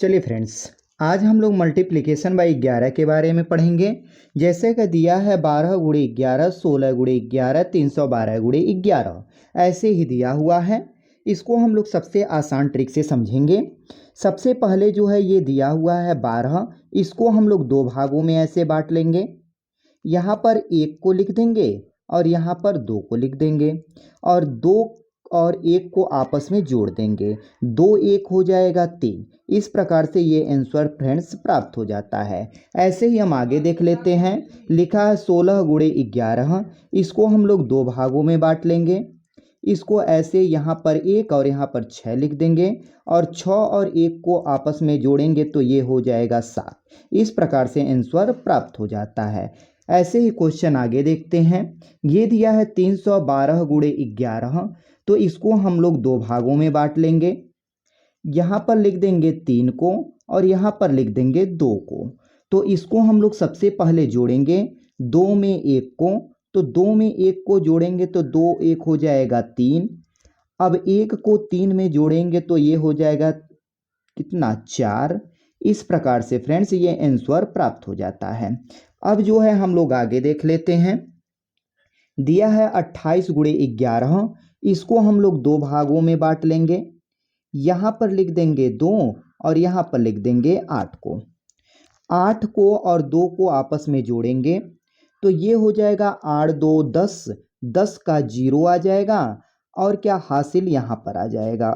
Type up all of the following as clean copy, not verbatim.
चलिए फ्रेंड्स, आज हम लोग मल्टीप्लिकेशन बाई 11 के बारे में पढ़ेंगे। जैसे कि दिया है 12 गुणे 11, 16 गुणे 11, 312 गुणे 11, ऐसे ही दिया हुआ है। इसको हम लोग सबसे आसान ट्रिक से समझेंगे। सबसे पहले जो है ये दिया हुआ है 12, इसको हम लोग दो भागों में ऐसे बांट लेंगे। यहाँ पर एक को लिख देंगे और यहाँ पर दो को लिख देंगे और दो और एक को आपस में जोड़ देंगे। दो एक हो जाएगा 3। इस प्रकार से ये आंसर फ्रेंड्स प्राप्त हो जाता है। ऐसे ही हम आगे देख लेते हैं। लिखा है 16 गुणे 11, इसको हम लोग दो भागों में बांट लेंगे। इसको ऐसे यहाँ पर एक और यहाँ पर 6 लिख देंगे और 6 और 1 को आपस में जोड़ेंगे तो ये हो जाएगा 7। इस प्रकार से आंसर प्राप्त हो जाता है। ऐसे ही क्वेश्चन आगे देखते हैं। ये दिया है 312 गुणे 11, तो इसको हम लोग दो भागों में बांट लेंगे। यहाँ पर लिख देंगे 3 को और यहाँ पर लिख देंगे 2 को। तो इसको हम लोग सबसे पहले जोड़ेंगे 2 में 1 को, तो 2 में 1 को जोड़ेंगे तो 2 1 हो जाएगा 3। अब 1 को 3 में जोड़ेंगे तो ये हो जाएगा कितना 4। इस प्रकार से फ्रेंड्स ये आंसर प्राप्त हो जाता है। अब जो है हम लोग आगे देख लेते हैं। दिया है 28 गुणे 11, इसको हम लोग दो भागों में बांट लेंगे। यहाँ पर लिख देंगे 2 और यहाँ पर लिख देंगे 8 को। 8 को और 2 को आपस में जोड़ेंगे तो ये हो जाएगा 8 2 10, 10 का 0 आ जाएगा और क्या हासिल यहाँ पर आ जाएगा।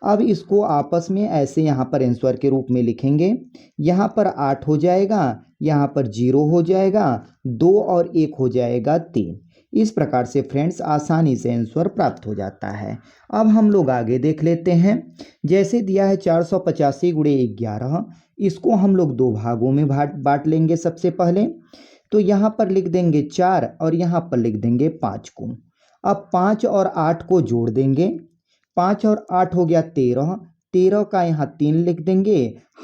अब इसको आपस में ऐसे यहाँ पर आंसर के रूप में लिखेंगे। यहाँ पर 8 हो जाएगा, यहाँ पर 0 हो जाएगा, 2 और 1 हो जाएगा 3। इस प्रकार से फ्रेंड्स आसानी से आंसर प्राप्त हो जाता है। अब हम लोग आगे देख लेते हैं। जैसे दिया है 485 गुणे 11, इसको हम लोग दो भागों में बांट लेंगे। सबसे पहले तो यहाँ पर लिख देंगे 4 और यहाँ पर लिख देंगे 5 को। अब 5 और 8 को जोड़ देंगे। 5 और 8 हो गया 13, 13 का यहाँ 3 लिख देंगे।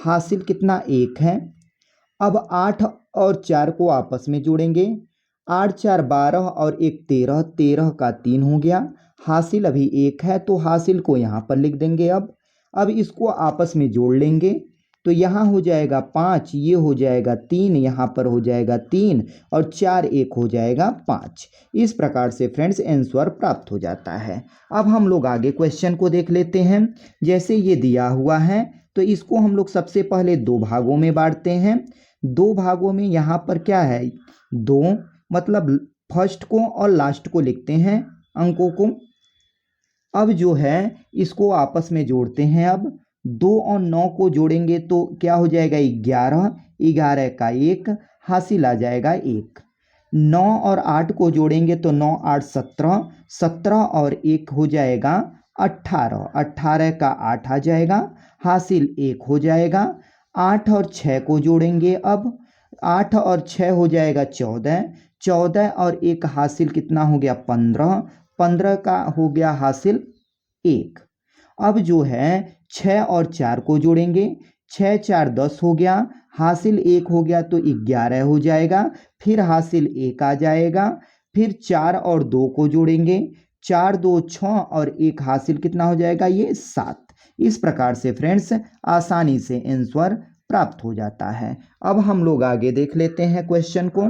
हासिल कितना 1 है। अब 8 और 4 को आपस में जोड़ेंगे। 8 4 12 और 1 13, 13 का 3 हो गया। हासिल अभी 1 है तो हासिल को यहाँ पर लिख देंगे। अब इसको आपस में जोड़ लेंगे तो यहाँ हो जाएगा 5, ये हो जाएगा 3, यहाँ पर हो जाएगा 3 और 4 1 हो जाएगा 5। इस प्रकार से फ्रेंड्स आंसर प्राप्त हो जाता है। अब हम लोग आगे क्वेश्चन को देख लेते हैं। जैसे ये दिया हुआ है तो इसको हम लोग सबसे पहले दो भागों में बांटते हैं। दो भागों में यहाँ पर क्या है 2, मतलब फर्स्ट को और लास्ट को लिखते हैं अंकों को। अब जो है इसको आपस में जोड़ते हैं। अब 2 और 9 को जोड़ेंगे तो क्या हो जाएगा 11, 11 का 1, हासिल आ जाएगा 1। 9 और 8 को जोड़ेंगे तो 9 8 17, 17 और 1 हो जाएगा 18, 18 का 8 आ जाएगा, हासिल 1 हो जाएगा। 8 और 6 को जोड़ेंगे। अब 8 और 6 हो जाएगा 14, 14 और 1 हासिल कितना हो गया 15, 15 का हो गया हासिल 1। अब जो है 6 और 4 को जोड़ेंगे। 6 4 10 हो गया, हासिल 1 हो गया तो 11 हो जाएगा, फिर हासिल 1 आ जाएगा। फिर 4 और 2 को जोड़ेंगे। 4 2 6 और 1 हासिल कितना हो जाएगा ये 7। इस प्रकार से फ्रेंड्स आसानी से आंसर प्राप्त हो जाता है। अब हम लोग आगे देख लेते हैं क्वेश्चन को।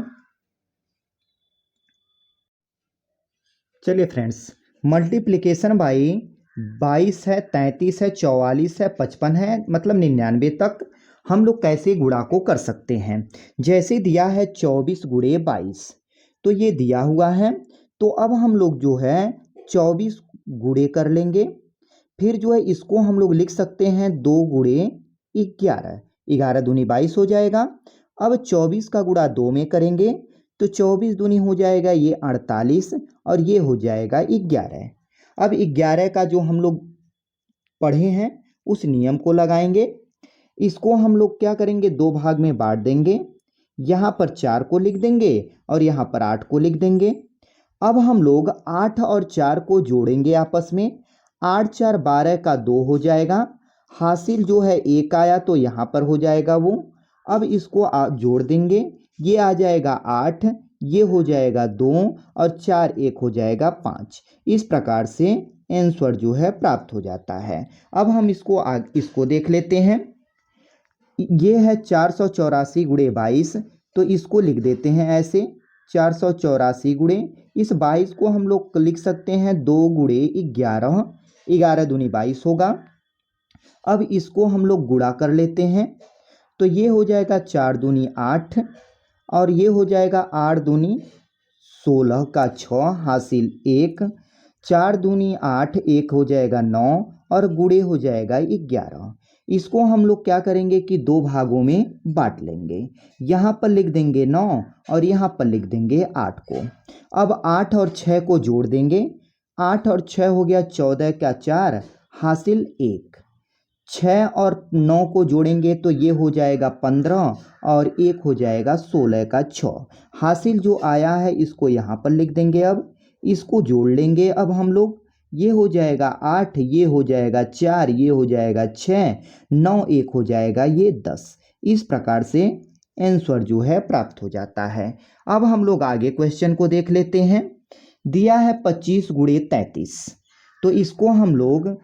चलिए फ्रेंड्स, मल्टीप्लिकेशन बाई 22 है, 33 है, 44 है, 55 है, मतलब 99 तक हम लोग कैसे गुणा को कर सकते हैं। जैसे दिया है 24 गुणे 22, तो ये दिया हुआ है। तो अब हम लोग जो है 24 गुणे कर लेंगे। फिर जो है इसको हम लोग लिख सकते हैं 2 गुणे 11, 11 दूनी 22 हो जाएगा। अब 24 का गुणा 2 में करेंगे तो 24 दूनी हो जाएगा ये 48 और ये हो जाएगा 11। अब 11 का जो हम लोग पढ़े हैं उस नियम को लगाएंगे। इसको हम लोग क्या करेंगे दो भाग में बांट देंगे। यहाँ पर 4 को लिख देंगे और यहाँ पर 8 को लिख देंगे। अब हम लोग 8 और 4 को जोड़ेंगे आपस में। 8 4 12 का 2 हो जाएगा, हासिल जो है 1 आया तो यहाँ पर हो जाएगा वो। अब इसको आप जोड़ देंगे, ये आ जाएगा 8, ये हो जाएगा 2 और 4 1 हो जाएगा 5। इस प्रकार से आंसर जो है प्राप्त हो जाता है। अब हम इसको देख लेते हैं। ये है 484 गुणे 22, तो इसको लिख देते हैं ऐसे 484 गुणे इस 22 को हम लोग लिख सकते हैं 2 गुणे 11, 11 दूनी 22 होगा। अब इसको हम लोग गुणा कर लेते हैं, तो ये हो जाएगा 4 दूनी 8 और ये हो जाएगा 8 दूनी 16 का 6 हासिल 1, 4 दूनी 8, 1 हो जाएगा 9 और गुणे हो जाएगा 11। इसको हम लोग क्या करेंगे कि दो भागों में बांट लेंगे। यहाँ पर लिख देंगे 9 और यहाँ पर लिख देंगे 8 को। अब 8 और 6 को जोड़ देंगे, 8 और 6 हो गया 14 का 4 हासिल 1, 6 और 9 को जोड़ेंगे तो ये हो जाएगा 15 और 1 हो जाएगा 16 का 6 हासिल जो आया है इसको यहाँ पर लिख देंगे। अब इसको जोड़ लेंगे अब हम लोग, ये हो जाएगा 8, ये हो जाएगा 4, ये हो जाएगा 6, 9, 1 हो जाएगा ये 10। इस प्रकार से आंसर जो है प्राप्त हो जाता है। अब हम लोग आगे क्वेश्चन को देख लेते हैं। दिया है 25 गुणे 33, तो इसको हम लोग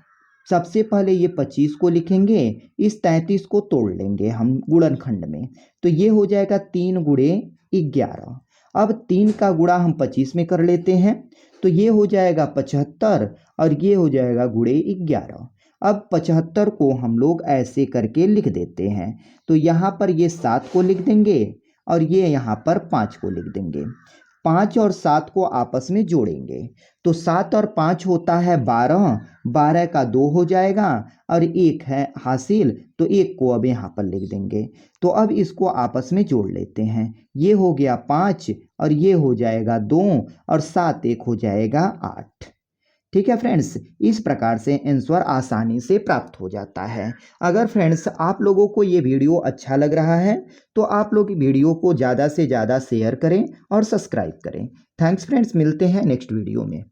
सबसे पहले ये 25 को लिखेंगे, इस 33 को तोड़ लेंगे हम गुणनखंड में, तो ये हो जाएगा 3 गुणे 11। अब 3 का गुणा हम 25 में कर लेते हैं, तो ये हो जाएगा 75 और ये हो जाएगा गुणे 11। अब 75 को हम लोग ऐसे करके लिख देते हैं, तो यहाँ पर ये 7 को लिख देंगे और ये यहाँ पर 5 को लिख देंगे। 5 और 7 को आपस में जोड़ेंगे, तो 7 और 5 होता है 12, 12 का 2 हो जाएगा और 1 है हासिल, तो 1 को अब यहाँ पर लिख देंगे। तो अब इसको आपस में जोड़ लेते हैं, ये हो गया 5 और ये हो जाएगा 2 और 7, 1 हो जाएगा 8। ठीक है फ्रेंड्स, इस प्रकार से आंसर आसानी से प्राप्त हो जाता है। अगर फ्रेंड्स आप लोगों को ये वीडियो अच्छा लग रहा है तो आप लोग वीडियो को ज़्यादा से ज़्यादा शेयर करें और सब्सक्राइब करें। थैंक्स फ्रेंड्स, मिलते हैं नेक्स्ट वीडियो में।